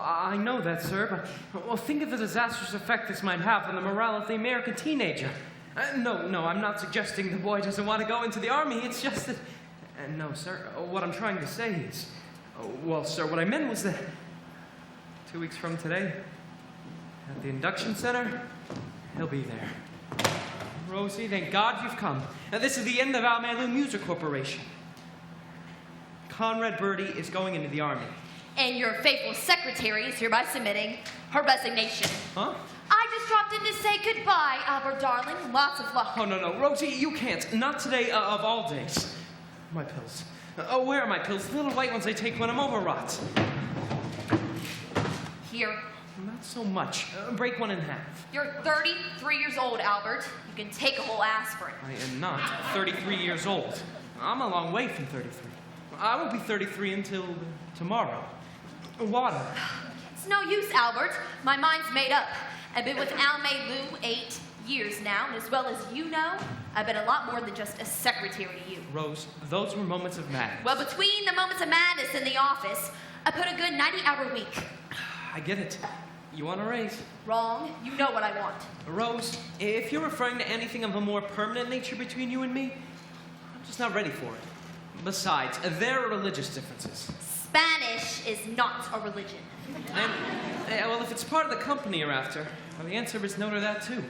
I know that, sir, but well, think of the disastrous effect this might have on the morale of the American teenager. No, I'm not suggesting the boy doesn't want to go into the army. It's just that... no, sir, what I'm trying to say is... well, sir, what I meant was that 2 weeks from today, at the induction center, he'll be there. Rosie, thank God you've come. Now, this is the end of Al Mailu Music Corporation. Conrad Birdie is going into the army. And your faithful secretary is hereby submitting her resignation. Huh? I just dropped in to say goodbye, Albert darling. Lots of luck. Oh, no, Rosie, you can't. Not today of all days. My pills. Where are my pills? The little white ones I take when I'm overwrought. Here. Not so much. Break one in half. You're 33 years old, Albert. You can take a whole aspirin. I am not 33 years old. I'm a long way from 33. I won't be 33 until tomorrow. Water. It's no use, Albert. My mind's made up. I've been with Al Mailu 8 years now, and as well as you know, I've been a lot more than just a secretary to you. Rose, those were moments of madness. Well, between the moments of madness in the office, I put a good 90-hour week. I get it. You want a raise? Wrong. You know what I want. Rose, if you're referring to anything of a more permanent nature between you and me, I'm just not ready for it. Besides, there are religious differences. Spanish is not a religion. And, well, if it's part of the company you're after, well, the answer is no to that, too.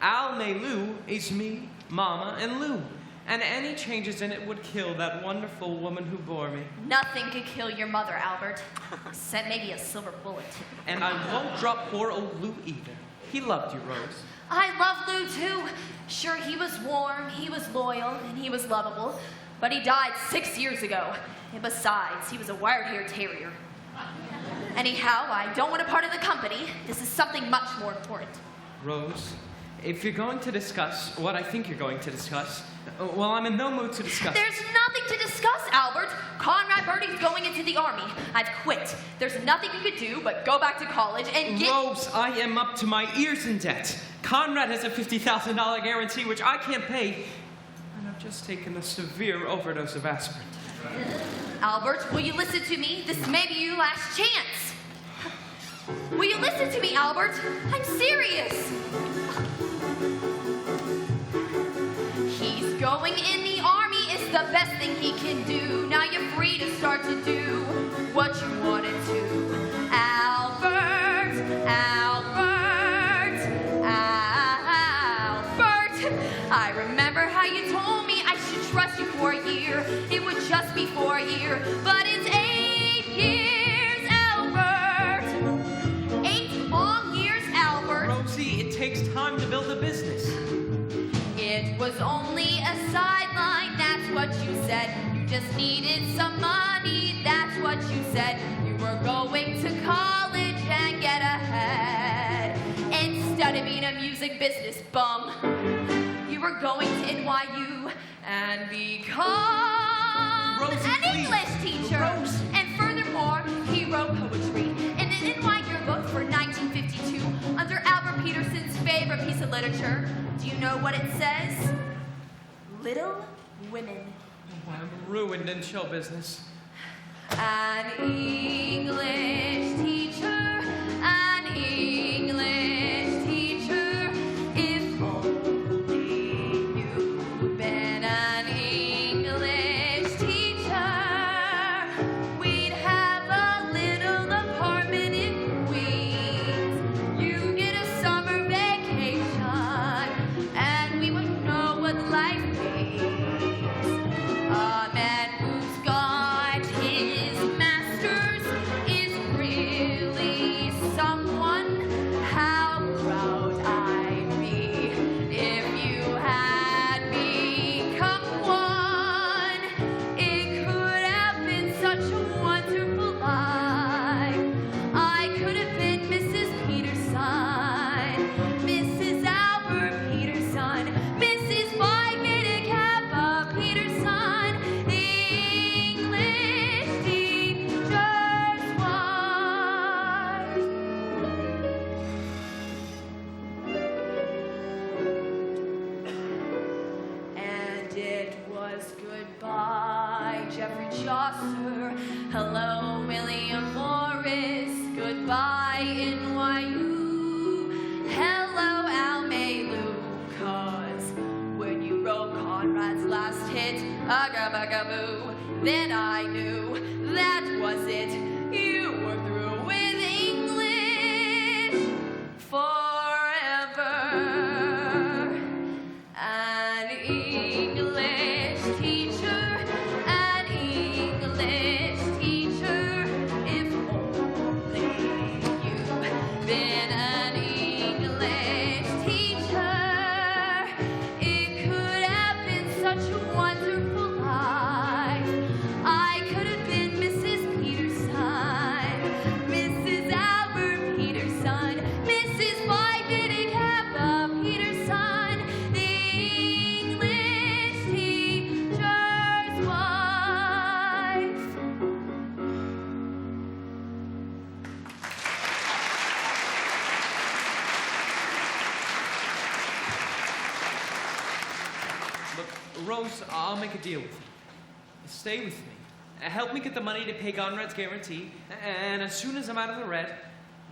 Al Mailu is me, Mama, and Lou. And any changes in it would kill that wonderful woman who bore me. Nothing could kill your mother, Albert. Except maybe a silver bullet. And I won't drop poor old Lou either. He loved you, Rose. I love Lou, too. Sure, he was warm, he was loyal, and he was lovable. But he died 6 years ago. And besides, he was a wire-haired terrier. Anyhow, I don't want a part of the company. This is something much more important. Rose, if you're going to discuss what I think you're going to discuss, well, I'm in no mood to discuss. There's nothing to discuss, Albert. Conrad Birdie's going into the army. I've quit. There's nothing you could do but go back to college and get... Rose, I am up to my ears in debt. Conrad has a $50,000 guarantee, which I can't pay. And I've just taken a severe overdose of aspirin. Albert, will you listen to me? This may be your last chance. Will you listen to me, Albert? I'm serious. He's going in the army is the best thing he can do. Now you're free to start to do what you want to do. Albert, Albert, Albert. I remember how you told me I should trust you for a year. It would just be for a year, but it's 8 years, Albert. 8 long years, Albert. Rosie, it takes time to build a business. It was only a sideline, that's what you said. You just needed some money, that's what you said. You were going to college and get ahead. Instead of being a music business bum, you were going to NYU and become Rosie, an English teacher. Rose. And furthermore, he wrote poetry in the NY yearbook for 1952 under Albert Peterson's favorite piece of literature. Do you know what it says? Little Women. Oh, I'm ruined in show business. An English teacher, an English teacher. If only you'd been an English teacher, we'd have a little apartment in Queens. You get a summer vacation, and we would know what life means. A man who's got his master's is free NYU. Hello, Almelu. 'Cause when you wrote Conrad's last hit, Agabagaboo, then I knew that was it. You were through with English forever. An English teacher, an English teacher. If only you'd been an English teacher, it could have been such a wonderful life. I could have been Mrs. Peterson, Mrs. Albert Peterson, Mrs. Phi Kappa Peterson, the English teacher's wife. Look, Rose, I'll make a deal with you. Stay with me. Help me get the money to pay Conrad's guarantee, and as soon as I'm out of the red,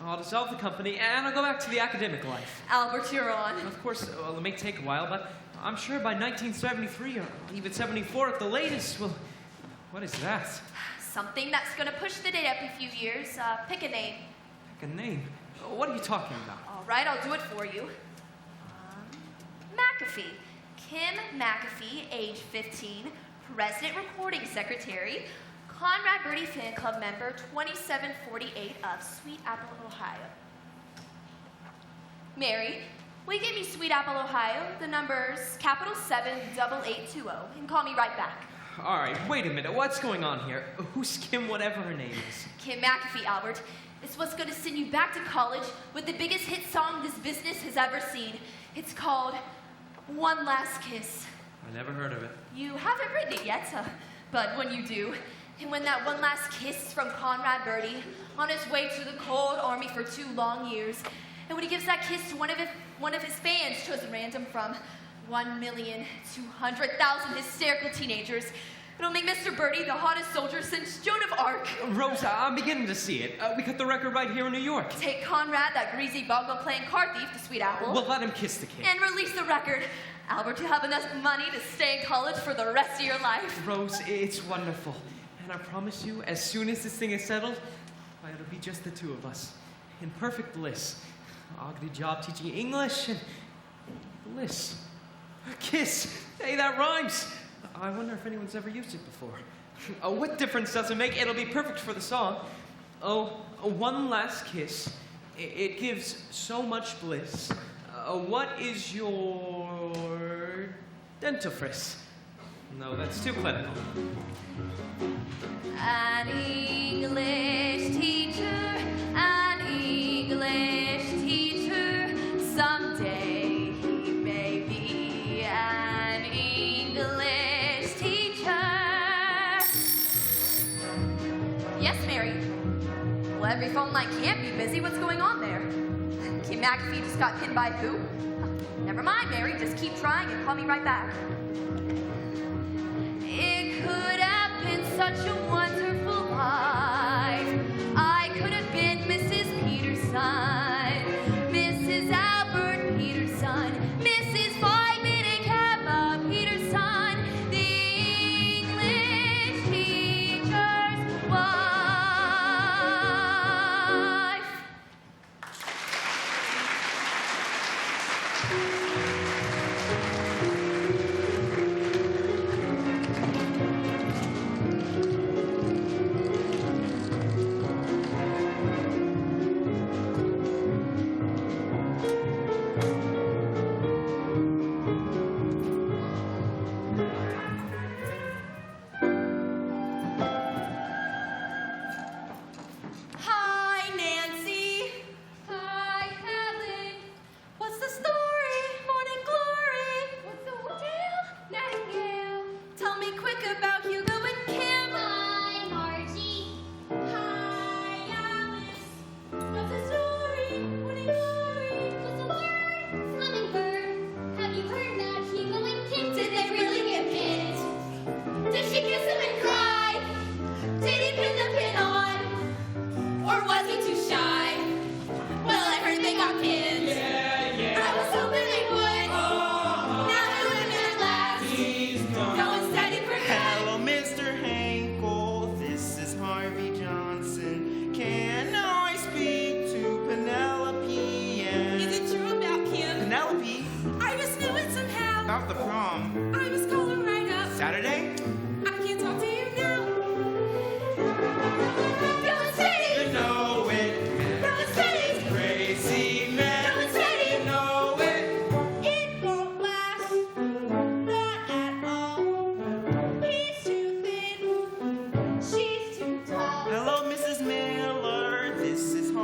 I'll dissolve the company and I'll go back to the academic life. Albert, you're on. Of course, well, it may take a while, but I'm sure by 1973 or even 74 at the latest, well, what is that? Something that's gonna push the date up a few years. Pick a name. Pick a name. What are you talking about? All right, I'll do it for you. McAfee. Kim McAfee, age 15, President Recording Secretary, Conrad Birdie Fan Club member, 2748 of Sweet Apple, Ohio. Mary, will you give me Sweet Apple, Ohio, the numbers capital 78820, and call me right back. All right, wait a minute. What's going on here? Who's Kim, whatever her name is? Kim McAfee, Albert. It's what's going to send you back to college with the biggest hit song this business has ever seen. It's called One Last Kiss. I never heard of it. You haven't written it yet, but when you do, and when that one last kiss from Conrad Birdie on his way to the cold army for 2 long years, and when he gives that kiss to one of his fans chosen random from 1,200,000 hysterical teenagers, it'll make Mr. Birdie the hottest soldier since Joan of Arc. Rosa, I'm beginning to see it. We cut the record right here in New York. Take Conrad, that greasy bongo-playing car thief, to Sweet Apple. We'll let him kiss the kid. And release the record. Albert, you have enough money to stay in college for the rest of your life. Rose, it's wonderful. And I promise you, as soon as this thing is settled, why, it'll be just the two of us. In perfect bliss. I'll get a job teaching English and bliss. A kiss. Hey, that rhymes. I wonder if anyone's ever used it before. Oh, what difference does it make? It'll be perfect for the song. Oh, one last kiss. It gives so much bliss. What is your dentifrice? No, that's too clinical. An English teacher, an English teacher. Someday he may be an English teacher. Yes, Mary. Well, every phone line can't be busy. What's going on there? Kim McAfee just got pinned by who? Never mind, Mary. Just keep trying and call me right back. It could have been such a wonderful life. I could have been Mrs. Peterson, Mrs. Albert Peterson, Mrs. Phi Kappa Peterson, the English teacher's wife.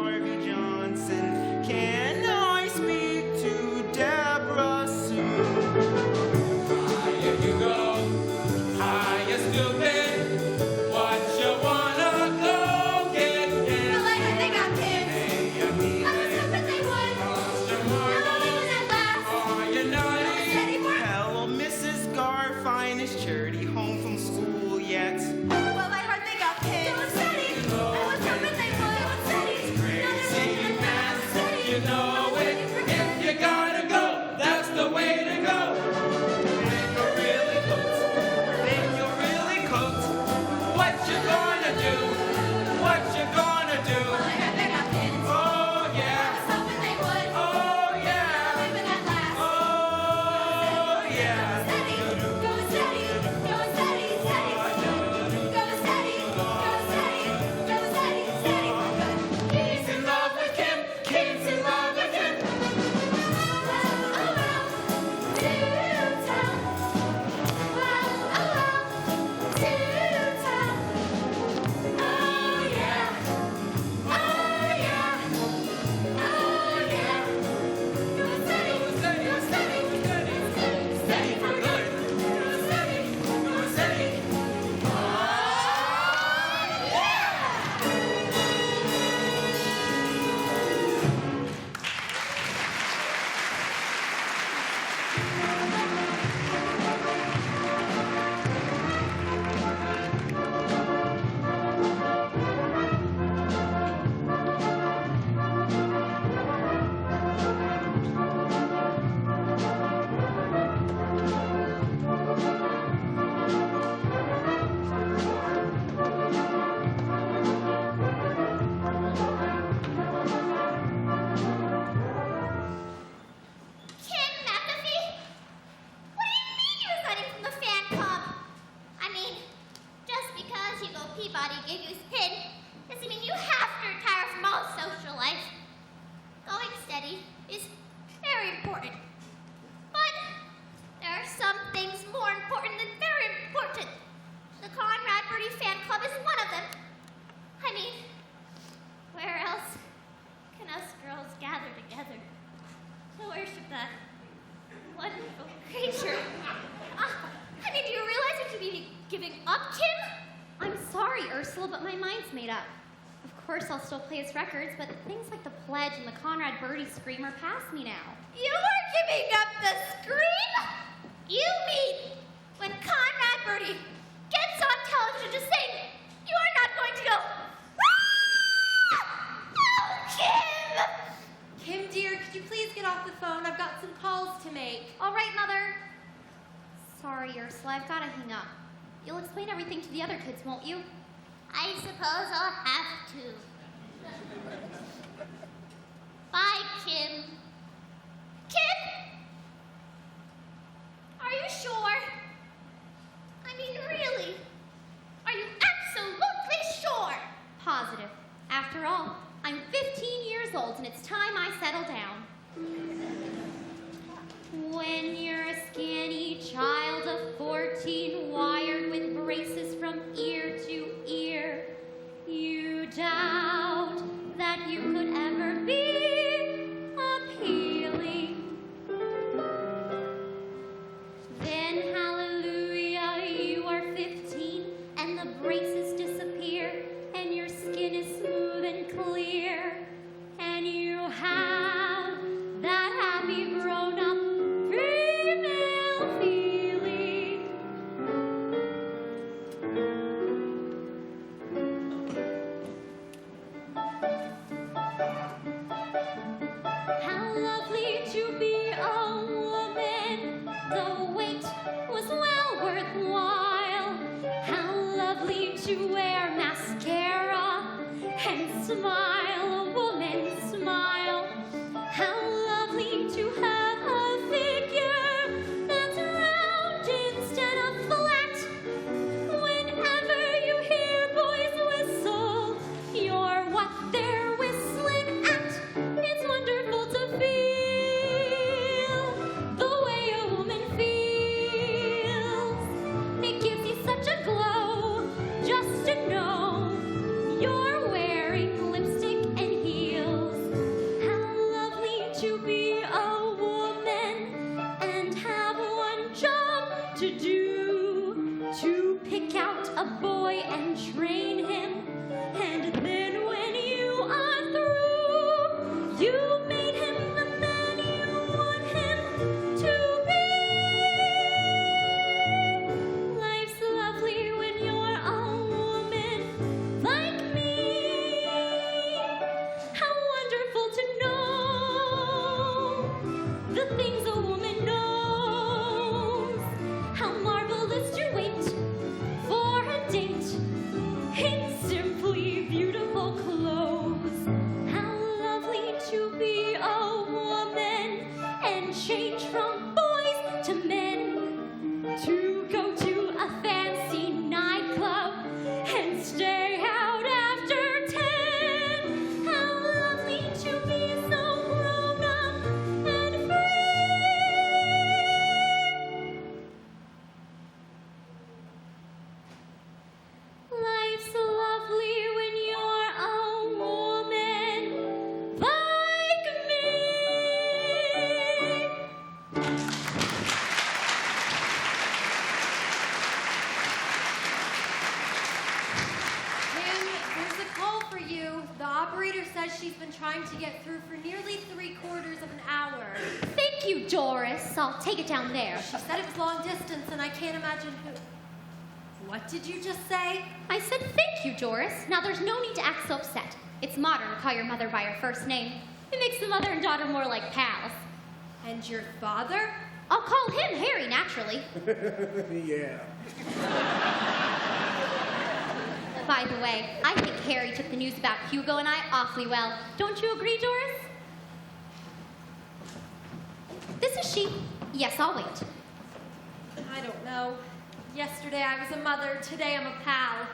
Harvey Johnson. Can I speak to Deborah Sue? Higher you go, higher stupid. What you wanna go get? Well, I heard they got kids. Hey, you I was hoping they would. Lost your No, marbles. even at last. Are you naughty? Anymore. Hello, Mrs. Garfine. Is Charity home from school yet? Well, I heard they got kids. So steady. I was hoping they would. So steady. Crazy man, you know it. If you gotta go, that's the way to go. When you're really cooked, Then you're really cooked. what you gonna do? What you gonna do? Well, I heard they got kids. Oh I yeah, was hoping they would. oh yeah, Even at last. oh yeah. Steady. Go steady. Go steady. Steady. Go steady. Go steady. Go steady. Steady. He's in love with Kim. Kim's in love with him. Steady for good. Go steady. Kim McAfee? What do you mean you're resigning from the fan club? I mean, just because Hugo Peabody gave you his pin doesn't mean you have to retire from all social life. Going steady is very important. But there are some things more important than very important. The Conrad Birdie Fan Club is one of them. I mean, where else can us girls gather together to worship that wonderful creature? I mean, do you realize what you'd be giving up, Kim? I'm sorry, Ursula, but my mind's made up. Of course, I'll still play his records, but things like the Pledge and the Conrad Birdie Scream are past me now. You are giving up the scream? You mean when Conrad Birdie gets on television to sing, you are not going to go, "Ah!" No, Kim! Kim, dear, could you please get off the phone? I've got some calls to make. All right, Mother. Sorry, Ursula, I've got to hang up. You'll explain everything to the other kids, won't you? I suppose I'll have to. Bye, Kim. Kim? Are you sure? I mean, really? Are you absolutely sure? Positive. After all, I'm 15 years old and it's time I settle down. When you're a skinny child of 14, wired with braces from ear to ear, you doubt that you could ever be appealing. Then, hallelujah, you are 15 and the braces disappear and your skin is smooth and clear and you have that happy grown-up female feeling. How lovely to be a woman. The wait was well worthwhile. How lovely to wear mascara and smile, a woman smile. How lovely to have a figure that's round instead of flat. Whenever you hear boys whistle, you're what they're whistling at. It's wonderful to feel the way a woman feels. It gives you such a glow just to know you're wearing lipstick You made him the man you want him to be. Life's lovely when you're a woman like me. How wonderful to know the things a woman knows. How marvelous to wait for a date in simply beautiful clothes. How lovely to be a woman and change from boys to men. To go to a fancy nightclub and stay out after 10. How lovely to be so grown up and free. Life's lovely when you're a woman like me. Tim, there's a call for you. The operator says she's been trying to get through for nearly 3/4 of an hour. Thank you, Doris. I'll take it down there. She said it was long distance, and I can't imagine who. What did you just say? I said thank you, Doris. Now there's no need to act so upset. It's modern to call your mother by her first name. It makes the mother and daughter more like pals. And your father? I'll call him Harry, naturally. Yeah. By the way, I think Harry took the news about Hugo and I awfully well. Don't you agree, Doris? This is she. Yes, I'll wait. I don't know. Yesterday I was a mother, today I'm a pal.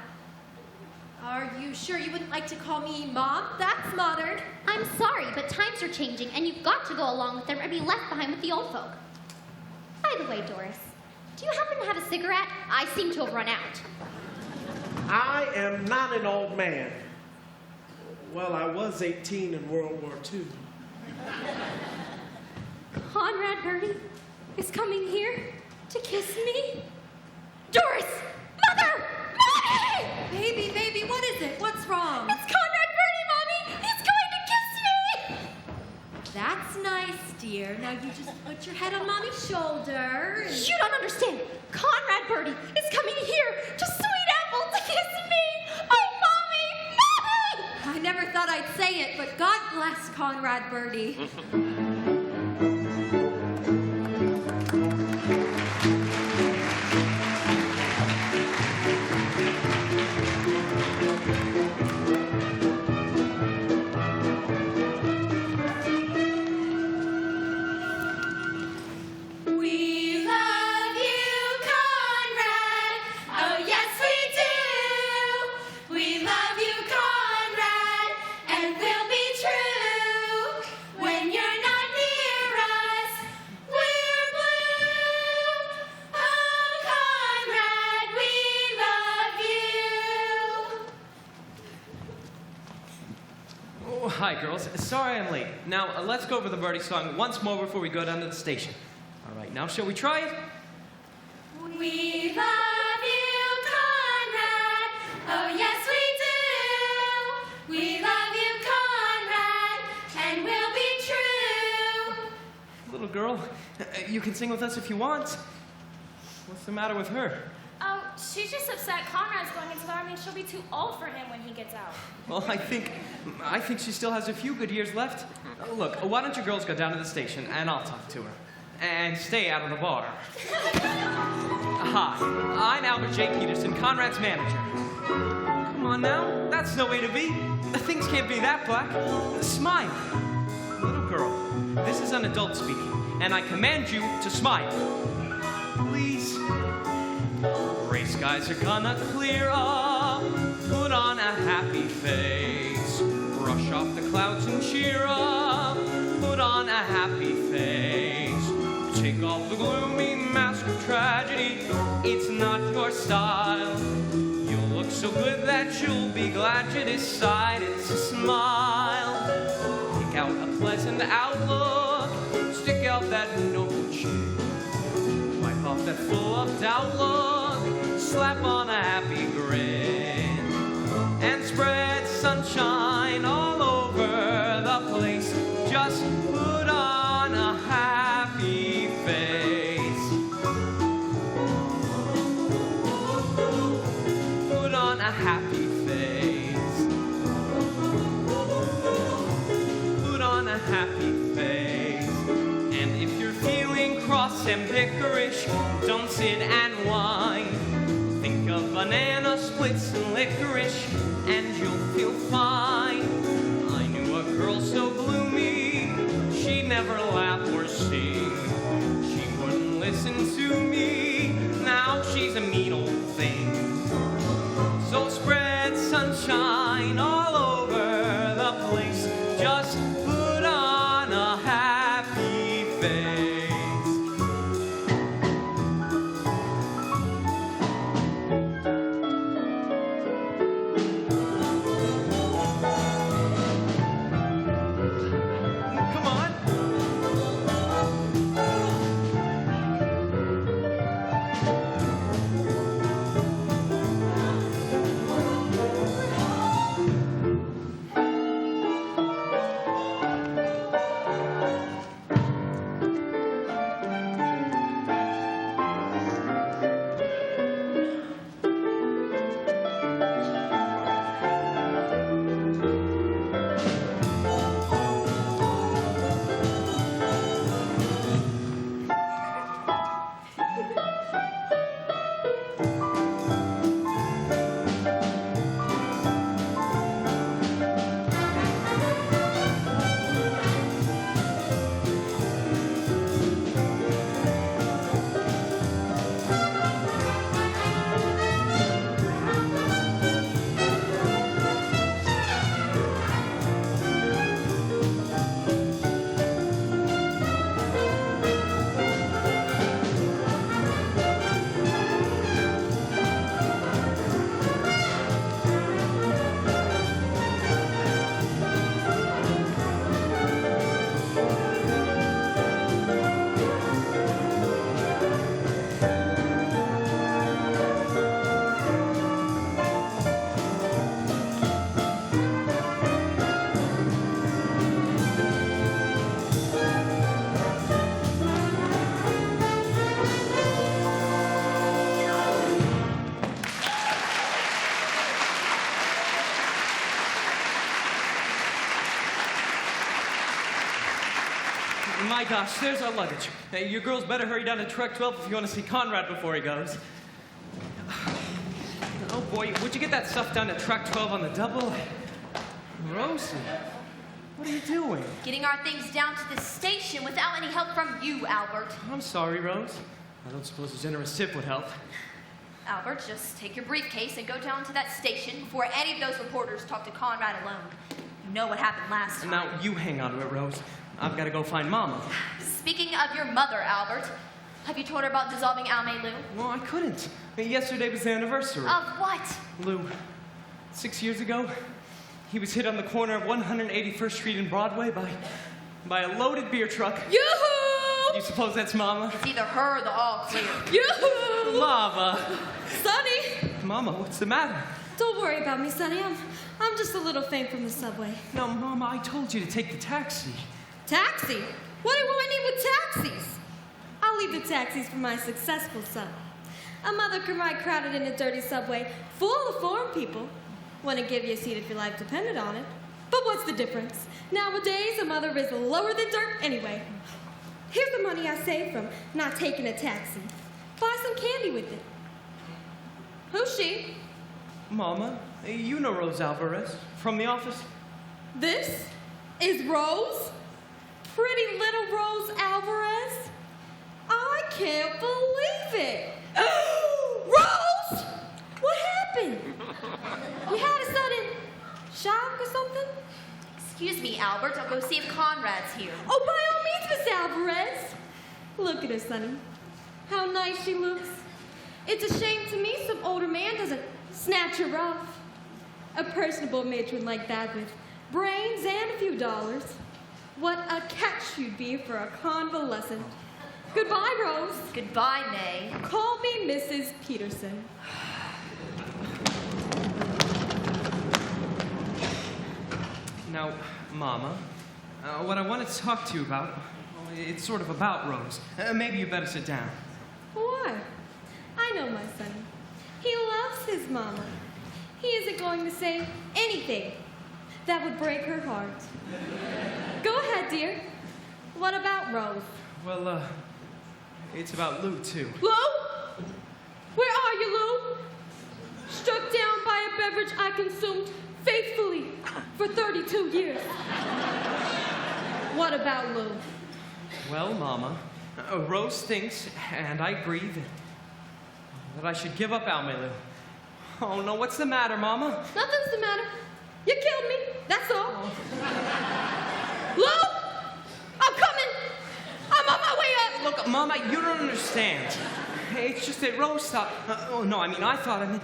Are you sure you wouldn't like to call me Mom? That's modern. I'm sorry, but times are changing, and you've got to go along with them or be left behind with the old folk. By the way, Doris, do you happen to have a cigarette? I seem to have run out. I am not an old man. Well, I was 18 in World War II. Conrad Birdie is coming here to kiss me. Doris! Mother! Mommy! Baby, what is it? What's wrong? It's Conrad Birdie, Mommy! He's going to kiss me! That's nice, dear. Now you just put your head on Mommy's shoulder. And... You don't understand. Conrad Birdie is coming here to Sweet Apple to kiss me! Oh, Mommy! Mommy! I never thought I'd say it, but God bless Conrad Birdie. We love you, Conrad. Oh, yes, we do. We love you, Conrad, and we'll be true. When you're not near us, we're blue. Oh, Conrad, we love you. Oh, hi, girls. Sorry I'm late. Now, let's go over the Birdie song once more before we go down to the station. All right, now shall we try it? We love you, Conrad. Oh, yes, we do. We love you, Conrad, and we'll be true. Little girl, you can sing with us if you want. What's the matter with her? Oh, she's just upset Conrad's going into the army and she'll be too old for him when he gets out. Well, I think she still has a few good years left. Look, why don't you girls go down to the station and I'll talk to her. And stay out of the bar. Hi, I'm Albert J. Peterson, Conrad's manager. Come on now, that's no way to be. Things can't be that black. Smile. Little girl, this is an adult speaking, and I command you to smile. Please. Gray skies are gonna clear up. Put on a happy face. Brush off the clouds and cheer up. Put on a happy face. Take off the gloomy mask of tragedy. It's not your style. You'll look so good that you'll be glad you decided to smile. Pick out a pleasant outlook. Stick out that noble chin. Wipe off that full of doubt look. Slap on a happy grin. And spread sunshine all over the place. just put on a happy face. Put on a happy face. Put on a happy face. And if you're feeling cross and bickerish, don't sit and whine. Think of banana splits and licorice, and you'll feel fine. I knew a girl so gloomy, she'd never laugh or sing. She wouldn't listen to me, now she's a mean old thing. So spread sunshine all over the place, just put on a happy face. Come on. My gosh, there's our luggage. Hey, you girls better hurry down to truck 12 if you want to see Conrad before he goes. Oh boy, would you get that stuff down to truck 12 on the double? Rosie, what are you doing? Getting our things down to the station without any help from you, Albert. I'm sorry, Rose. I don't suppose a generous tip would help. Albert, just take your briefcase and go down to that station before any of those reporters talk to Conrad alone. You know what happened last time. Now, you hang on to it, Rose. I've got to go find Mama. Speaking of your mother, Albert, have you told her about dissolving Alme Lou? Well, I couldn't. Yesterday was the anniversary. Of what? Lou, 6 years ago, he was hit on the corner of 181st Street and Broadway by a loaded beer truck. Yoo-hoo! You suppose that's Mama? It's either her or the all clear. Yoo-hoo! Mama! Sonny! Mama, what's the matter? Don't worry about me, Sonny. I'm just a little faint from the subway. No, Mama, I told you to take the taxi. Taxi? What do I need with taxis? I'll leave the taxis for my successful son. A mother can ride crowded in a dirty subway full of foreign people. Wouldn't give you a seat if your life depended on it. But what's the difference? Nowadays, a mother is lower than dirt anyway. Here's the money I saved from not taking a taxi. Buy some candy with it. Who's she? Mama, you know Rose Alvarez from the office? This is Rose? Pretty little Rose Alvarez? I can't believe it. Rose! What happened? You had a sudden shock or something? Excuse me, Albert. I'll go see if Conrad's here. Oh, by all means, Miss Alvarez. Look at her, Sonny. How nice she looks. It's a shame to me some older man doesn't snatch her up. A personable matron like that with brains and a few dollars. What a catch you'd be for a convalescent. Goodbye, Rose. Goodbye, May. Call me Mrs. Peterson. Now, Mama, What I wanted to talk to you about, well, it's sort of about Rose. Maybe you better sit down. Why? I know my son. He loves his mama. He isn't going to say anything that would break her heart. Go ahead, dear. What about Rose? Well, it's about Lou, too. Lou? Where are you, Lou? Struck down by a beverage I consumed faithfully for 32 years. What about Lou? Well, Mama, Rose thinks, and I agree, that I should give up Almelu. Oh, no, what's the matter, Mama? Nothing's the matter. You killed me, that's all. Lou! I'm coming! I'm on my way up! Look, Mama, you don't understand. It's just that Rose thought... oh, no, I mean, I thought...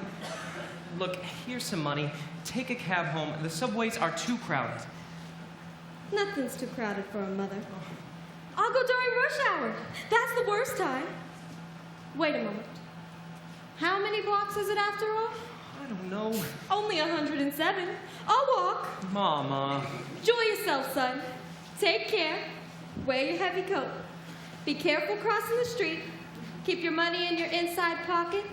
Look, here's some money. Take a cab home. The subways are too crowded. Nothing's too crowded for a mother. I'll go during rush hour. That's the worst time. Wait a moment. How many blocks is it after all? I don't know. Only 107. I'll walk. Mama. Enjoy yourself, son. Take care. Wear your heavy coat. Be careful crossing the street. Keep your money in your inside pocket.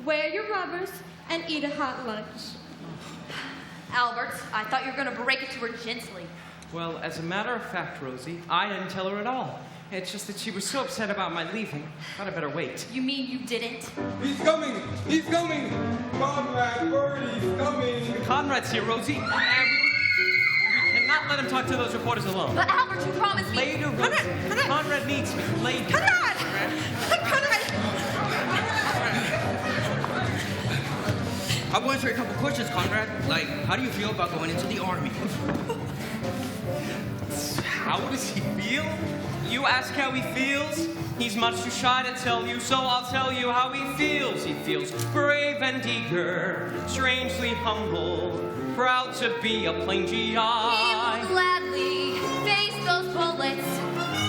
Wear your rubbers and eat a hot lunch. Albert, I thought you were going to break it to her gently. Well, as a matter of fact, Rosie, I didn't tell her at all. It's just that she was so upset about my leaving. Thought I better wait. You mean you didn't? He's coming! He's coming! Conrad, Birdie's coming! Conrad's here, Rosie. We cannot let him talk to those reporters alone. But Albert, you promised me... Later, Rosie. Conrad needs me. Later. Conrad! I want to ask you a couple questions, Conrad. Like, how do you feel about going into the army? How does he feel? You ask how he feels? He's much too shy to tell you, so I'll tell you how he feels. He feels brave and eager, strangely humble, proud to be a plain GI. He will gladly face those bullets,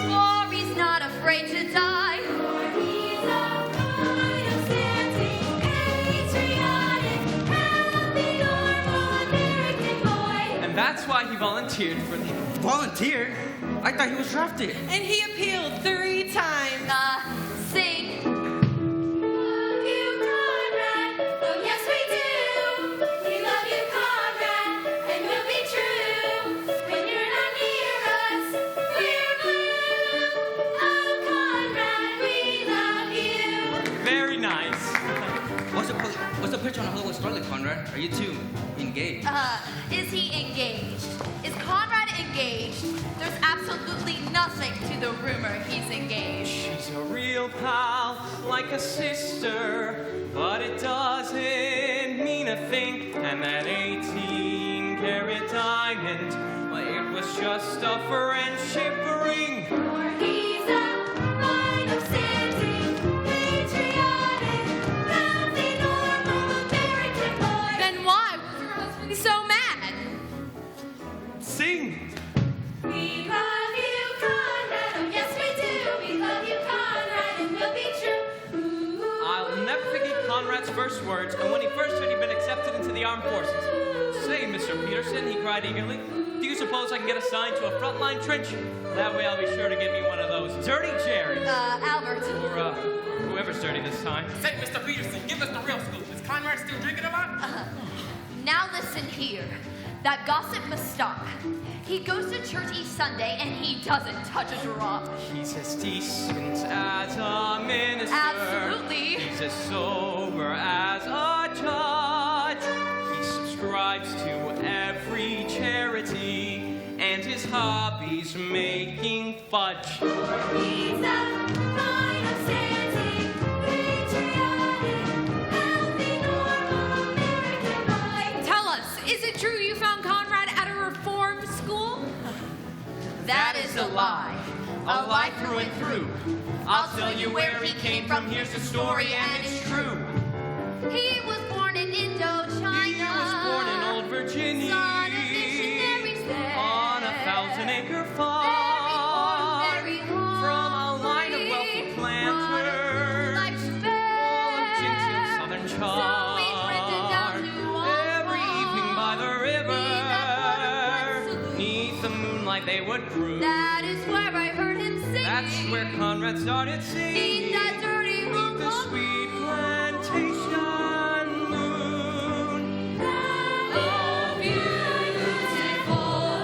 for he's not afraid to die. For he's a kind of standing, patriotic, proudly normal American boy. And that's why he volunteered for the... Volunteered? I thought he was drafted. And he appealed 3 times. Sing. Love you, Conrad. Oh, yes, we do. We love you, Conrad, and we'll be true. When you're not near us, we're blue. Oh, Conrad, we love you. Very nice. What's the picture on Hello Starlet, Conrad? Are you two engaged? Is he engaged? Is Conrad engaged? There's absolutely nothing to the rumor he's engaged. She's a real pal, like a sister, but it doesn't mean a thing. And that 18-carat diamond, well, it was just a friendship ring. For he's a line of standing, patriotic, proudly normal American boy. Then why was he so mad? Sing! We love you, Conrad. Oh, yes, we do. We love you, Conrad, and we'll be true. Ooh. I'll never forget Conrad's first words, and when he first heard he'd been accepted into the armed forces. Say, Mr. Peterson, he cried eagerly, do you suppose I can get assigned to a frontline trench? That way I'll be sure to get me one of those dirty Jerrys. Albert. Or, whoever's dirty this time. Say, Mr. Peterson, give us the real scoop. Is Conrad still drinking a lot? Now listen here. That gossip must stop. He goes to church each Sunday and he doesn't touch a drop. He's as decent as a minister. Absolutely. He's as sober as a judge. He subscribes to every charity, and his hobby's making fudge. He's a line of standing, patriotic, healthy, normal American boy. Tell us, is it true you found Conrad at a reform school? That is a lie. A lie through and through. I'll tell you where he came from. Here's the story, and it's true. He was born in Indochina. He was born in Old Virginia. Son of missionaries there. On a 1,000-acre farm. Very hungry. From a line of wealthy planters. Life's Full of fair. ginseng, southern So we drifted down charm. to Walmart. Every evening by the river. Neath that waterfront saloon. Neath the moonlight they Haywood grew. That is where I heard him singing. That's where Conrad started singing. Beneath that dirty hunk The of sweet plantation moon. Oh, beautiful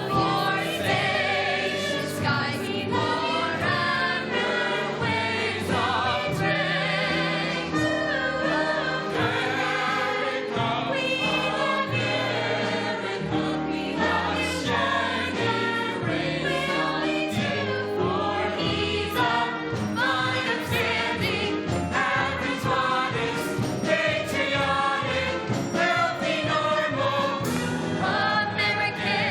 for spacious skies, forever waves of rain. America, we love America, we love shining rays of you, for he's a fine upstanding, average, honest, patriotic, healthy, normal, American boy.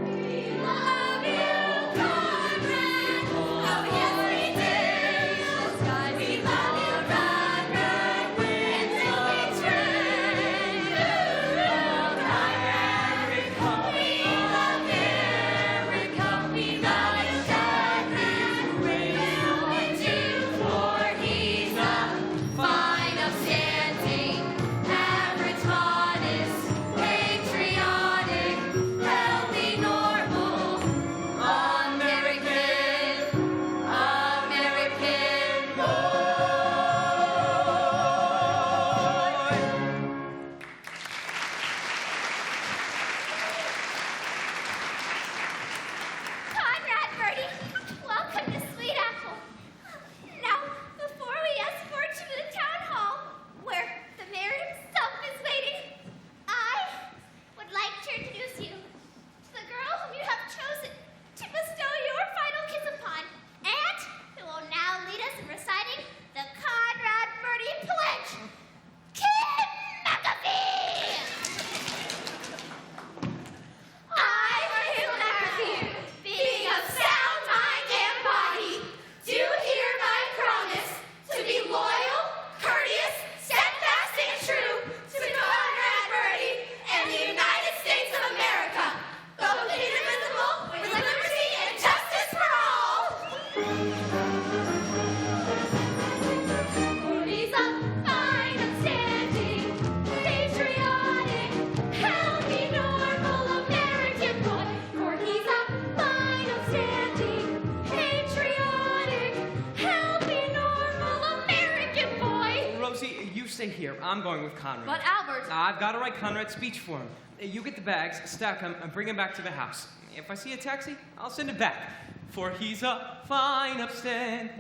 We love you, Conrad. Oh, yes, we do. The skies, we love you, Conrad. And till we train. Conrad, we love America. We love you, Conrad. Raise you, for he's a fine, upstanding, average, honest, patriotic, healthy, normal, American boy. Conrad, Bertie, welcome to Sweet Apple. Now, before we escort you to the town hall, where the mayor himself is waiting, I would like to introduce you to the girl whom you have chosen to bestow your final kiss upon, and who will now lead us in reciting the Conrad Bertie Pledge. Kim McAfee! I, Kim McAfee, being of sound mind and body, do hereby promise to be loyal, courteous, steadfast, and true to Conrad Bertie and the United States of America, both indivisible, with liberty and justice for all. For he's a fine, upstanding, patriotic, healthy, normal American boy. For he's a fine, upstanding, patriotic, healthy, normal American boy. Rosie, you stay here. I'm going with Conrad. But Albert, I've got to write Conrad's speech for him. You get the bags, stack them, and bring them back to the house. If I see a taxi, I'll send it back. For he's a fine upstand.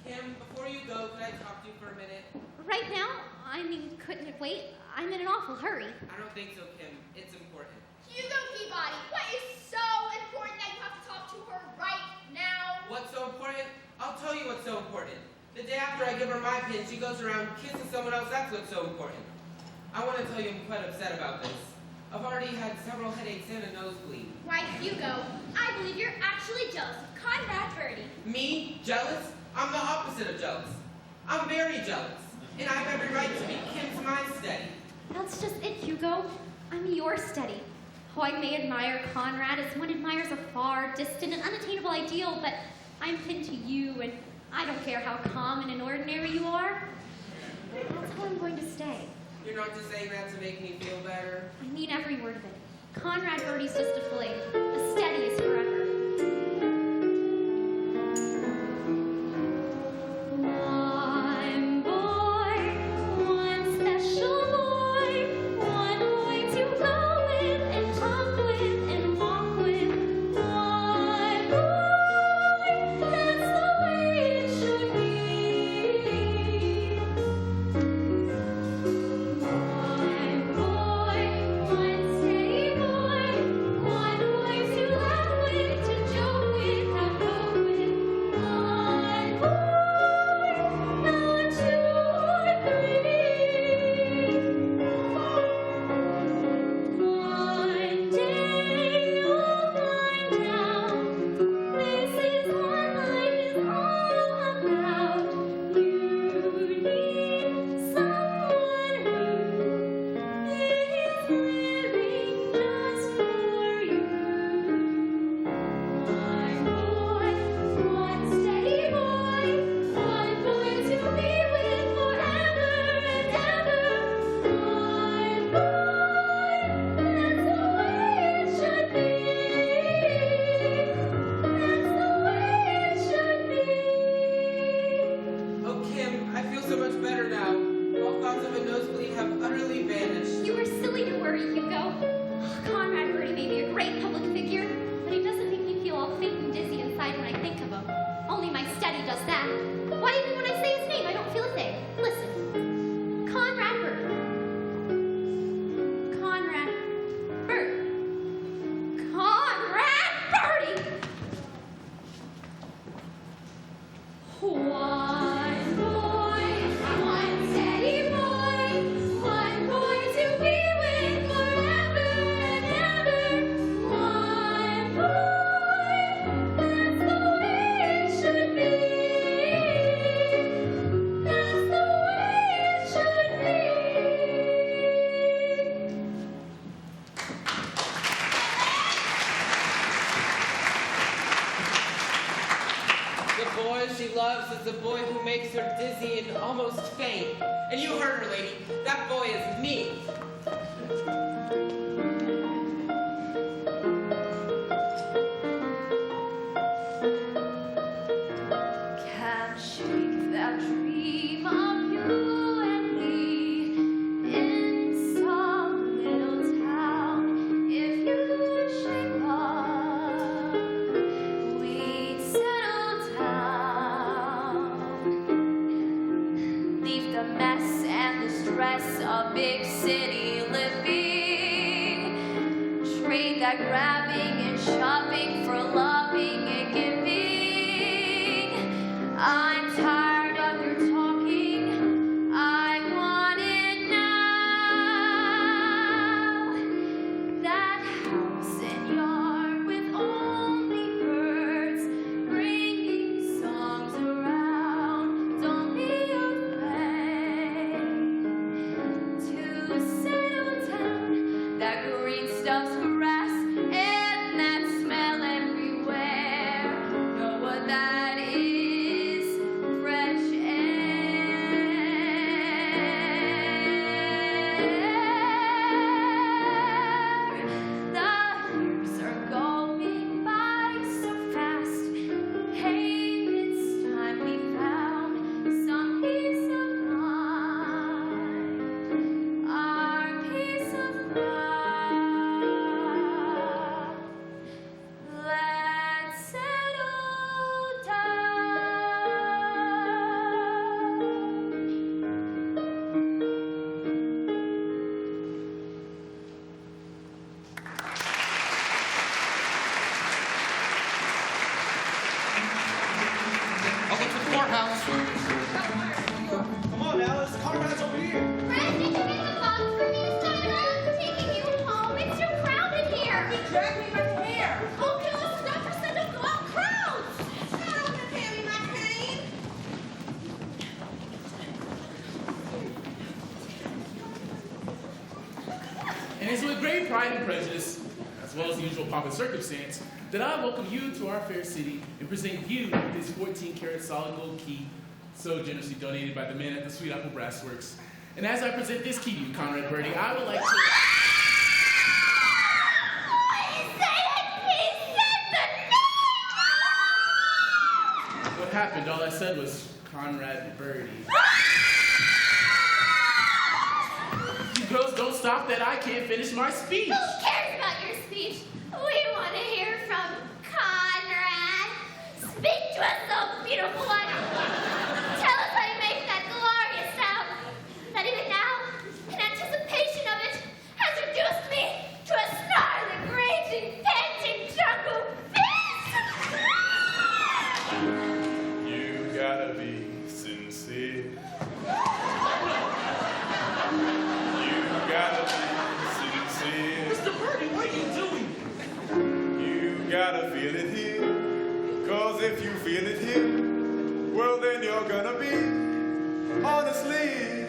Kim, before you go, could I talk to you for a minute? Right now, I mean, couldn't it wait? I'm in an awful hurry. I don't think so, Kim. It's important. Hugo Peabody, what is so important that you have to talk to her right now? What's so important? I'll tell you what's so important. The day after I give her my pin, she goes around kissing someone else. That's what's so important. I want to tell you I'm quite upset about this. I've already had several headaches and a nosebleed. Why, Hugo, I believe you're actually jealous of Conrad Bertie. Me? Jealous? I'm the opposite of jealous. I'm very jealous. And I have every right to be Kim's mind steady. That's just it, Hugo. I'm your steady. Oh, I may admire Conrad as one admires a far, distant, and unattainable ideal, but I'm pinned to you, and I don't care how common and ordinary you are. That's how I'm going to stay. You're not just saying that to make me feel better? I mean every word of it. Conrad Bertie's just a fling. The steady is forever. One boy, one special boy, one boy to go with and talk with and walk with. One boy, that's the way it should be. One boy, one steady boy, one boy one she loves is the boy who makes her dizzy and almost faint. And you heard her, lady. That boy is me. Can't shake that dream of you and me in some little town. If you shape up, we'd settle down. Leave the mess and the stress of big city living. Trade that grabbing and shoving for loving and giving. I'm tired of your talking. I want it now. That house and yard with only birds bringing songs around. Don't be afraid to settle down. That green stuff's grass and that smell everywhere. Know what that is? Fresh air. The years are going by so fast. Hey, it's time we found some peace of mind. Our peace of mind. Let's settle down. I'll get to the courthouse. Come on, Alice. Conrad's over here. Fred, did you get the box for me? I'm taking you home. It's too crowded here. He dragged me by the hair. Okay, well, Dr. said don't go out in crowds. I don't want to carry my cane. And it's with great pride and prejudice, as well as the usual pomp and circumstance, that I welcome you to our fair city and present you this 14-karat solid gold key, so generously donated by the men at the Sweet Apple Brass Works. And as I present this key to you, Conrad Birdie, I would like to... What happened? All I said was Conrad Birdie. You girls don't stop that I can't finish my speech. Who cares about your speech? We want to hear from Conrad. Speak to us, so beautiful one. Tell us how you make that glorious sound that even now, in anticipation of it, has reduced me to a snarling, raging, panting jungle beast. You gotta be sincere. You gotta be sincere. Mr. Birdie, what are you doing? You gotta feel it here. Cause if you feel it here, well then you're gonna be honestly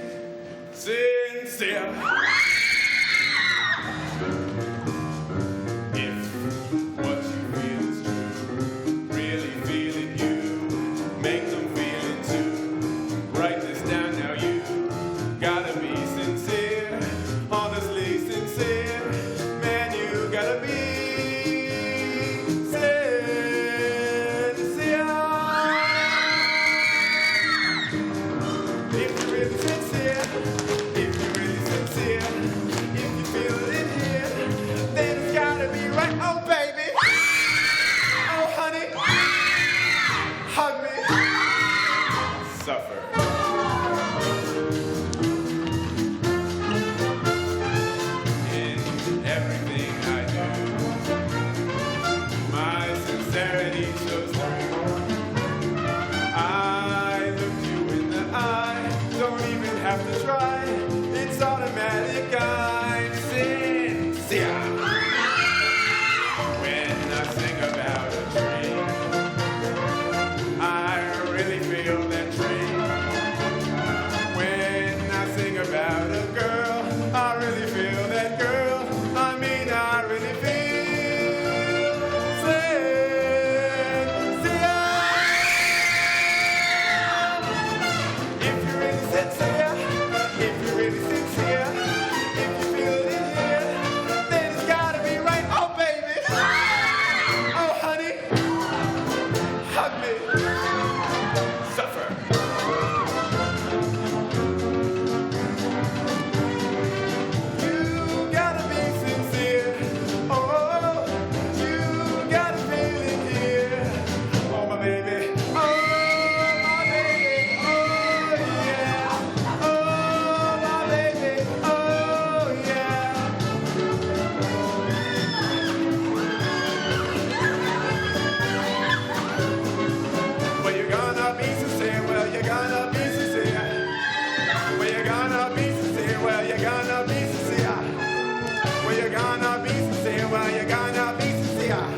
sincere. If what you feel is true, really feeling you, make them feel it too. Write this down now, you gotta be sincere, honestly sincere. Man, you gotta be sincere. If you're really sincere, if you're really sincere, yeah.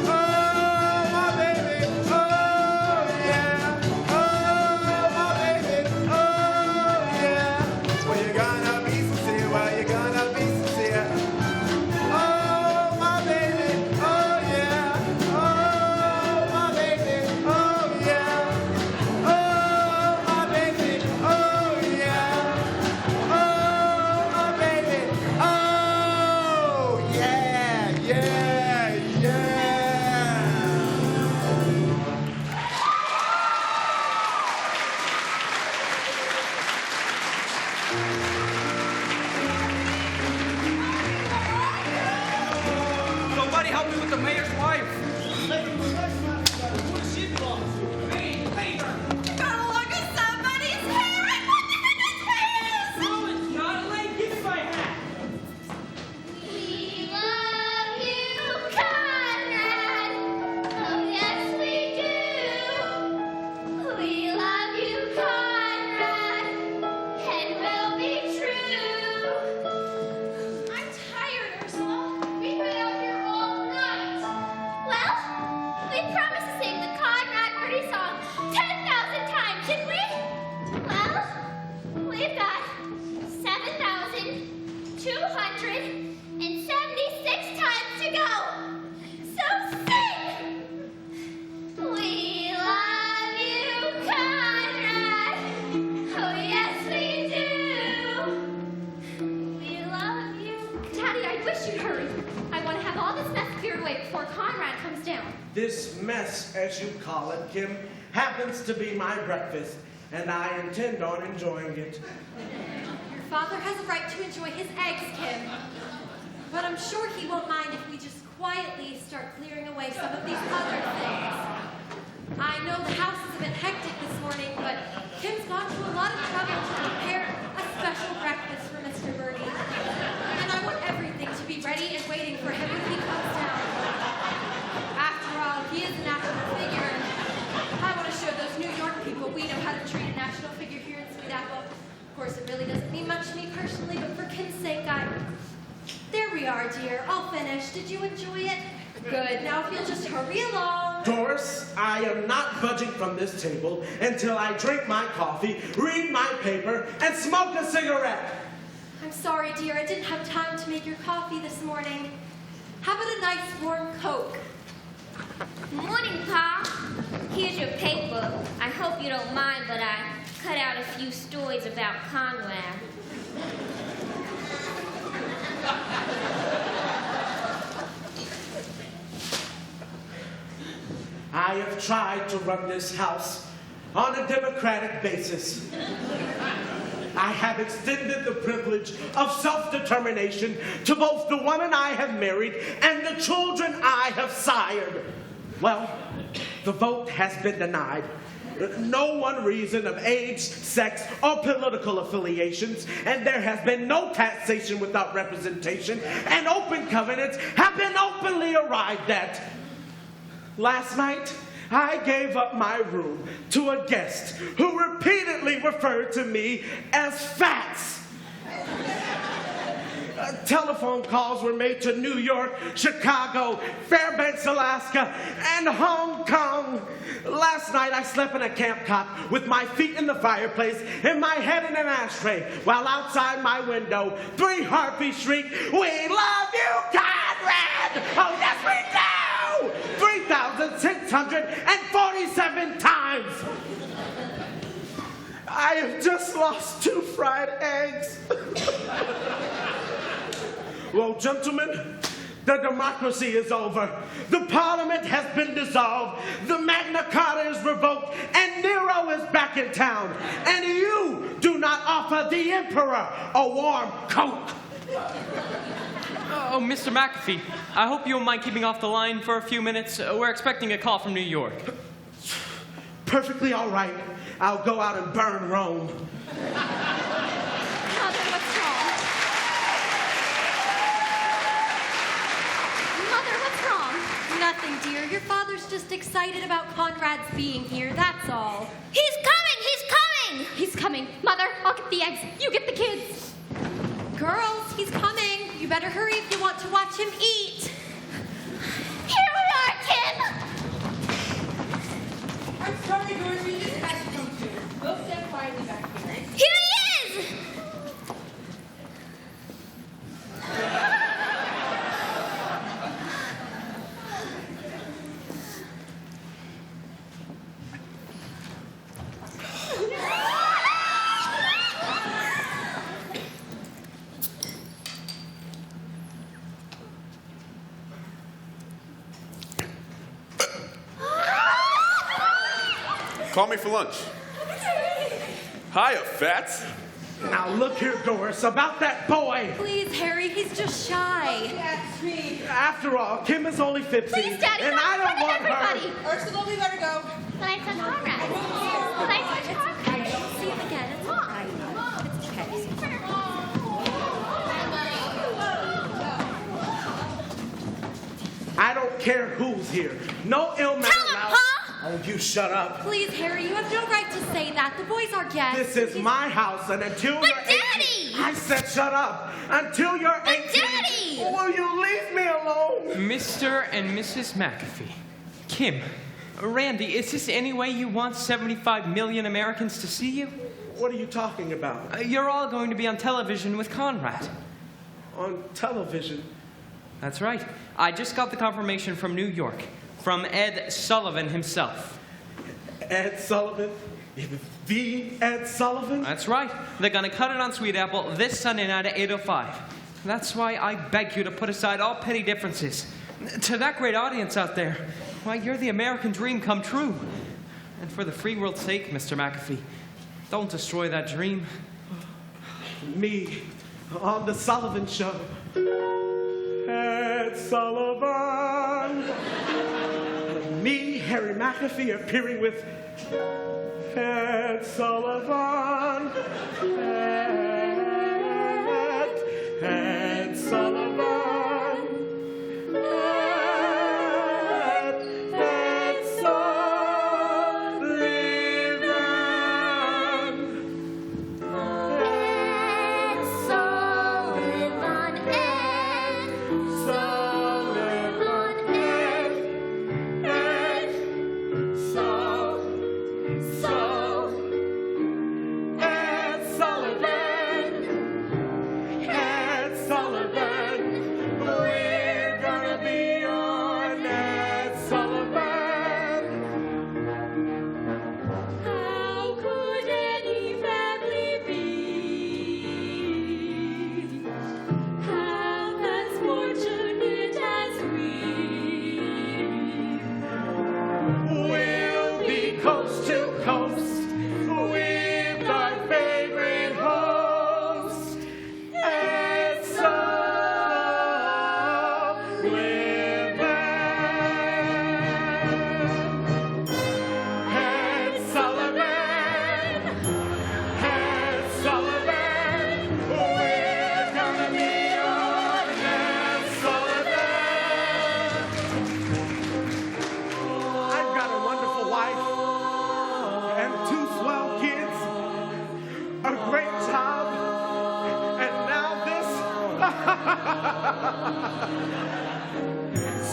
Oh, my baby, oh, yeah. Oh, my baby, oh, yeah. Well, you're gonna be sincere, well, you're gonna be sincere. Oh, my baby, oh, yeah. Oh, my baby, oh, yeah. Oh, my baby, oh, yeah. Oh, my baby, oh, yeah, yeah, yeah. Nobody help me with the mayor's wife. Gotta look at somebody's hair and what the heck is his? No, it's not. Elaine, give me my hat. We love you, Conrad. Oh, yes, we do. We love you, Conrad, and we'll be true. I'm tired, Ursula. We've been out here all night. Well, we promised to sing the Conrad Birdie song 10,000 times, didn't we? Well, we've got 7,276 times to go. So sing! We love you, Conrad. Oh, yes, we do. We love you. Daddy, I wish you'd hurry. I want to have all this mess cleared away before Conrad comes down. This mess, as you call it, Kim, happens to be my breakfast, and I intend on enjoying it. Your father has a right to enjoy his eggs, Kim. But I'm sure he won't mind if we just quietly start clearing away some of these other things. I know the house is a bit hectic this morning, but Kim's gone to a lot of trouble to prepare a special breakfast for Mr. Birdie. And I want everything to be ready and waiting for him when he comes down. After all, he is a national figure, and I want to show those New York people we know how to treat a national figure here in Sweet Apple. Of course, it really doesn't mean much to me personally, but for Kim's sake, There we are, dear. All finished. Did you enjoy it? Good. Now if you'll just hurry along. Doris, I am not budging from this table until I drink my coffee, read my paper, and smoke a cigarette. I'm sorry, dear. I didn't have time to make your coffee this morning. How about a nice warm Coke? Morning, Pa. Here's your paper. I hope you don't mind, but I cut out a few stories about Conrad. I have tried to run this house on a democratic basis. I have extended the privilege of self-determination to both the woman I have married and the children I have sired. Well, the vote has been denied. No one reason of age, sex, or political affiliations, and there has been no taxation without representation, and open covenants have been openly arrived at. Last night, I gave up my room to a guest who repeatedly referred to me as Fats. Telephone calls were made to New York, Chicago, Fairbanks, Alaska, and Hong Kong. Last night I slept in a camp cot with my feet in the fireplace and my head in an ashtray, while outside my window, 3 harpies shrieked, "We love you, Conrad!" Oh, yes, we do! 3,647 times. I have just lost 2 fried eggs. Well, gentlemen, the democracy is over. The parliament has been dissolved. The Magna Carta is revoked, and Nero is back in town. And you do not offer the emperor a warm Coke. Oh, Mr. McAfee, I hope you don't mind keeping off the line for a few minutes. We're expecting a call from New York. Perfectly all right. I'll go out and burn Rome. Mother, what's wrong? Mother, what's wrong? Nothing, dear. Your father's just excited about Conrad's being here, that's all. He's coming! He's coming! He's coming. Mother, I'll get the eggs. You get the kids. Girls, he's coming. You better hurry if you want to watch him eat. Call me for lunch. Hiya, Fats. Now look here, Doris, about that boy. Please, Harry, he's just shy. That's me. After all, Kim is only 15, Please, Daddy, and stop I don't in want front of her. everybody. Ursula, we better go. But I said Conrad. But I said Conrad. See him again. It's all right. It's okay. I don't care who's here. No ill manner Tell him, allowed. Pa! Oh, you shut up. Please, Harry, you have no right to say that. The boys are guests. This is my house, and until But you're 18, Daddy! I said shut up. Until you're 18, Daddy! will you leave me alone? Mr. and Mrs. McAfee. Kim, Randy, is this any way you want 75 million Americans to see you? What are you talking about? You're all going to be on television with Conrad. On television? That's right. I just got the confirmation from New York, from Ed Sullivan himself. Ed Sullivan? The Ed Sullivan? That's right. They're going to cut it on Sweet Apple this Sunday night at 8:05. That's why I beg you to put aside all petty differences. To that great audience out there, why, you're the American dream come true. And for the free world's sake, Mr. McAfee, don't destroy that dream. Me, on the Sullivan Show. Ed Sullivan. Me, Harry McAfee, appearing with Ed Sullivan. Ed Sullivan. Ed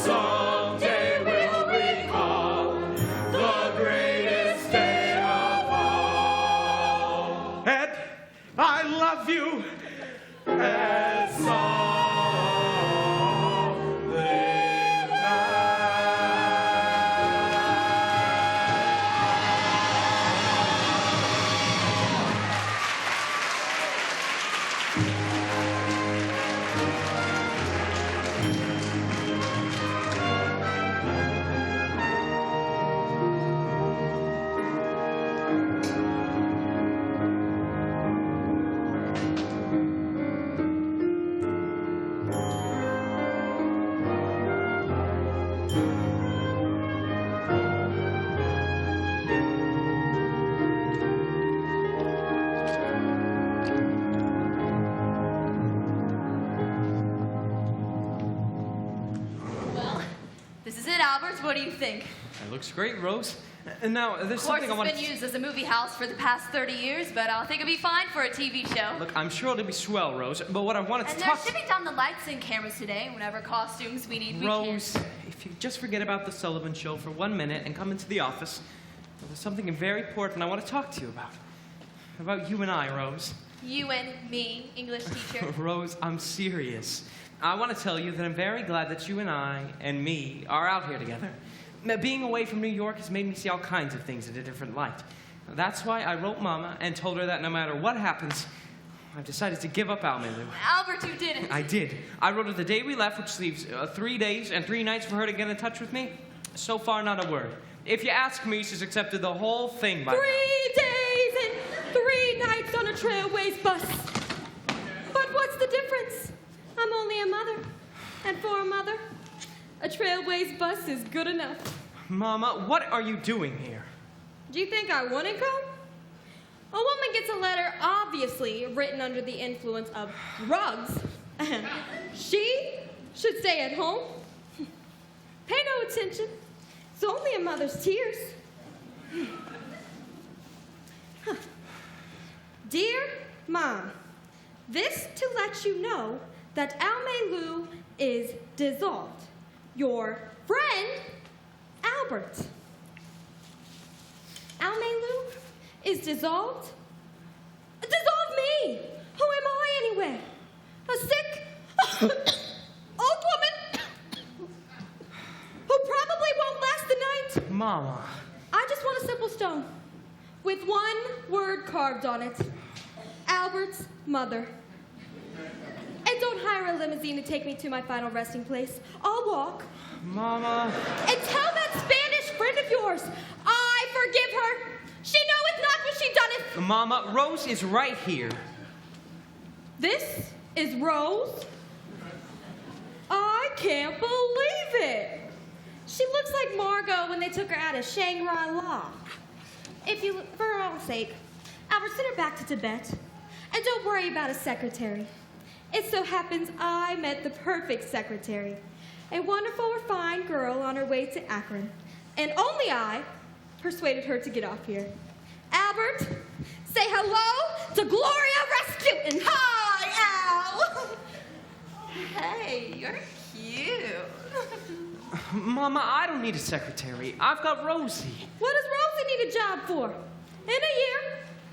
Someday we'll recall the greatest day of all. Ed, I love you. And song live Well, this is it, Albert. What do you think? It looks great, Rose. And now, there's Of course, something I want it's been used as a movie house for the past 30 years, but I think it'll be fine for a TV show. Look, I'm sure it'll be swell, Rose, but what I wanted to And they're talk shipping down the lights and cameras today. Whatever costumes we need, we can. Rose, if you just forget about the Sullivan Show for 1 minute and come into the office, there's something very important I want to talk to you about. About you and I, Rose. You and me, English teacher. Rose, I'm serious. I want to tell you that I'm very glad that you and I and me are out here together. Now, being away from New York has made me see all kinds of things in a different light. That's why I wrote Mama and told her that no matter what happens, I've decided to give up Almalu. Albert, you didn't. I did. I wrote her the day we left, which leaves 3 days and 3 nights for her to get in touch with me. So far, not a word. If you ask me, she's accepted the whole thing by now. 3 days and 3 nights on a Trailways bus. But what's the difference? I'm only a mother. And for a mother, a Trailways bus is good enough. Mama, what are you doing here? Do you think I wouldn't come? A woman gets a letter obviously written under the influence of drugs. She should stay at home. Pay no attention. It's only a mother's tears. Dear Mom, this to let you know that Almelu is dissolved. Your friend, Albert. Almelu is dissolved? Dissolve me! Who am I anyway? A sick old woman who probably won't last the night? Mama. I just want a simple stone with one word carved on it. Albert's mother. And don't hire a limousine to take me to my final resting place. I'll walk. Mama. And tell that Spanish friend of yours, I forgive her. She knoweth not what she doeth. Mama, Rose is right here. This is Rose? I can't believe it. She looks like Margot when they took her out of Shangri-La. For her own sake, Albert, send her back to Tibet. And don't worry about a secretary. It so happens I met the perfect secretary. A wonderful, refined girl on her way to Akron. And only I persuaded her to get off here. Albert, say hello to Gloria Rasputin. Hi, Al. Hey, you're cute. Mama, I don't need a secretary. I've got Rosie. What does Rosie need a job for? In a year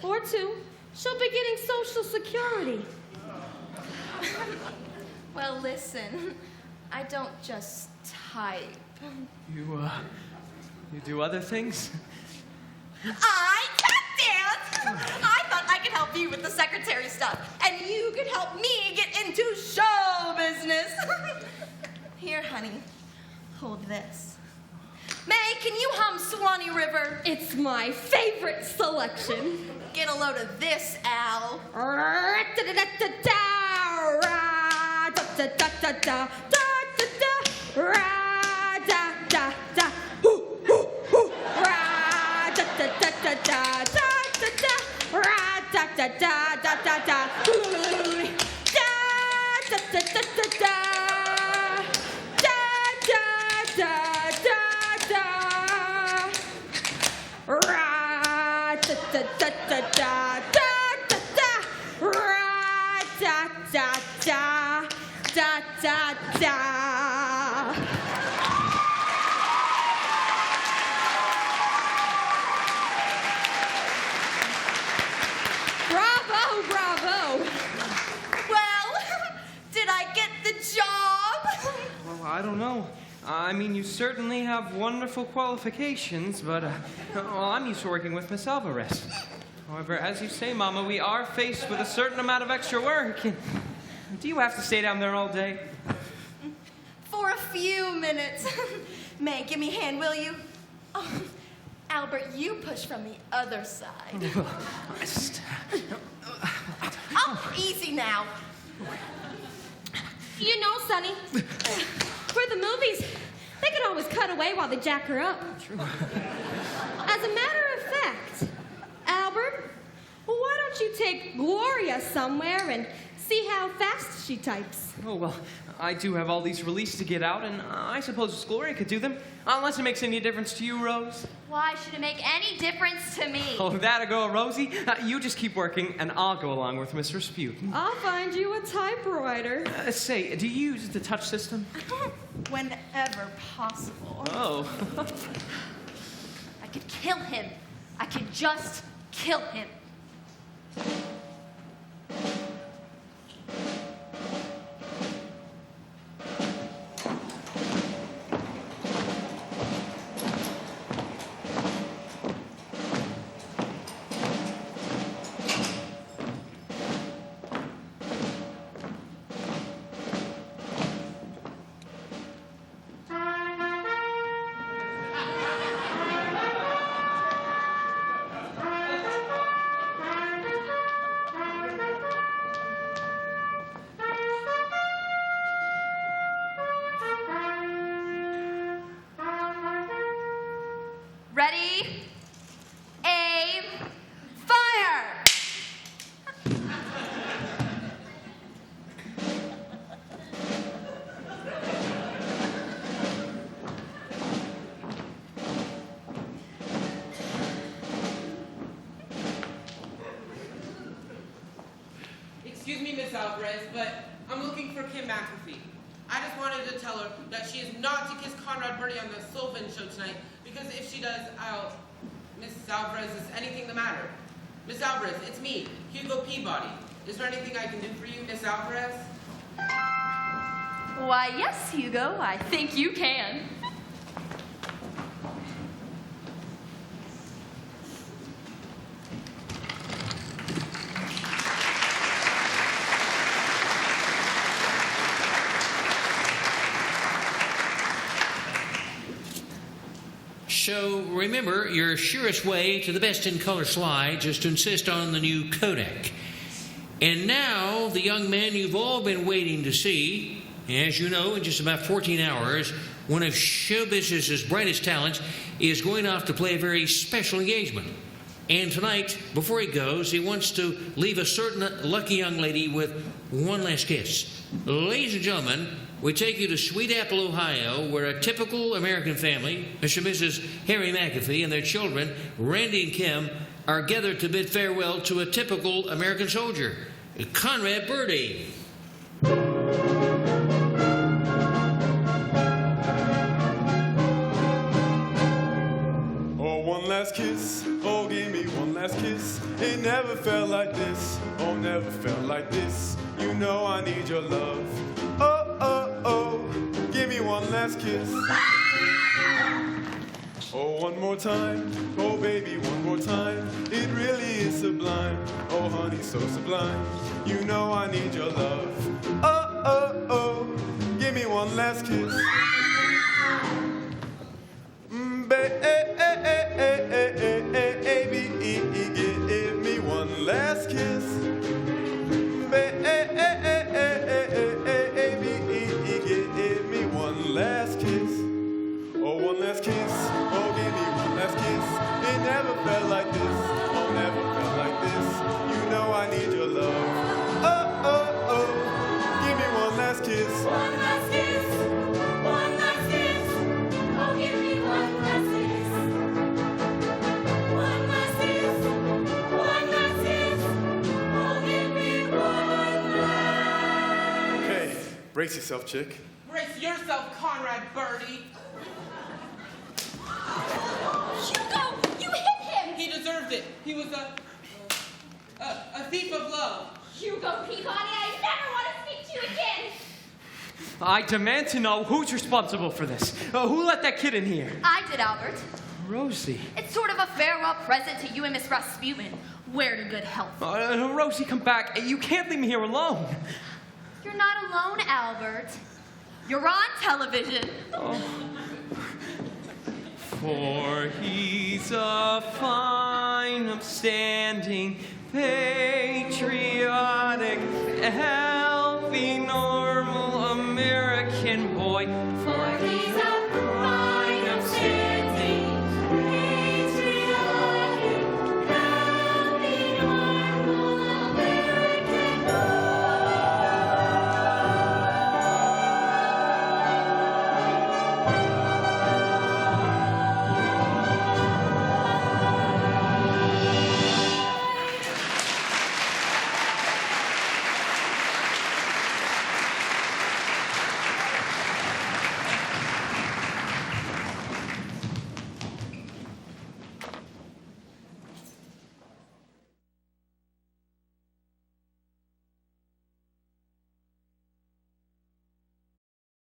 or two, she'll be getting Social Security. Well, listen, I don't just type. You do other things? I tap dance! I thought I could help you with the secretary stuff, and you could help me get into show business. Here, honey, hold this. May, can you hum Swanee River? It's my favorite selection. Get a load of this, Al. Bravo, bravo. Well, did I get the job? Well, I don't know. I mean, you certainly have wonderful qualifications, but well, I'm used to working with Miss Alvarez. However, as you say, Mama, we are faced with a certain amount of extra work. And do you have to stay down there all day? For a few minutes. May, give me a hand, will you? Oh, Albert, you push from the other side. Oh, easy now. You know, Sonny, for the movies, they could always cut away while they jack her up. True. As a matter of fact, Albert, why don't you take Gloria somewhere and see how fast she types? Oh, well, I do have all these releases to get out, and I suppose Gloria could do them. Unless it makes any difference to you, Rose. Why should it make any difference to me? Oh, that a go, Rosie. You just keep working, and I'll go along with Miss Rasputin. I'll find you a typewriter. Say, do you use the touch system? Whenever possible. Oh. I could kill him. I could just kill him. Ready? Aim. Fire! Excuse me, Miss Alvarez, but I'm looking for Kim McAfee. I just wanted to tell her that she is not to kiss Conrad Birdie on the Sylvan show tonight, because if she does, Mrs. Alvarez, is anything the matter? Miss Alvarez, it's me, Hugo Peabody. Is there anything I can do for you, Miss Alvarez? Why, yes, Hugo, I think you can. So remember, your surest way to the best in color slides is to insist on the new Kodak. And now, the young man you've all been waiting to see, as you know, in just about 14 hours, one of show business's brightest talents is going off to play a very special engagement. And tonight, before he goes, he wants to leave a certain lucky young lady with one last kiss. Ladies and gentlemen, we take you to Sweet Apple, Ohio, where a typical American family, Mr. and Mrs. Harry McAfee and their children, Randy and Kim, are gathered to bid farewell to a typical American soldier, Conrad Birdie. Oh, one last kiss, oh, give me one last kiss. It never felt like this, oh, never felt like this. You know I need your love. Oh, oh, oh, give me one last kiss. Oh, one more time, oh baby, one more time. It really is sublime, oh honey, so sublime. You know I need your love. Oh, oh, oh, give me one last kiss. Baby, give me one last kiss. Baby, give me one last kiss. Oh, one last kiss. Oh, give me one last kiss. It never felt like this. Oh, never felt like this. You know I need your love. Oh, oh, oh. Give me one last kiss. One last kiss. One last kiss. Oh, give me one last kiss. One last kiss. One last kiss. Oh, give me one last. Okay, brace yourself, chick. Brace yourself, Conrad Birdie. Hugo, you hit him! He deserved it. He was a thief of love. Hugo Peabody, I never want to speak to you again. I demand to know who's responsible for this. Who let that kid in here? I did, Albert. Rosie. It's sort of a farewell present to you and Miss Rasputin. Where to good health. Rosie, come back. You can't leave me here alone. You're not alone, Albert. You're on television. Oh. For he's a fine, upstanding, patriotic, healthy, normal American boy. For he's a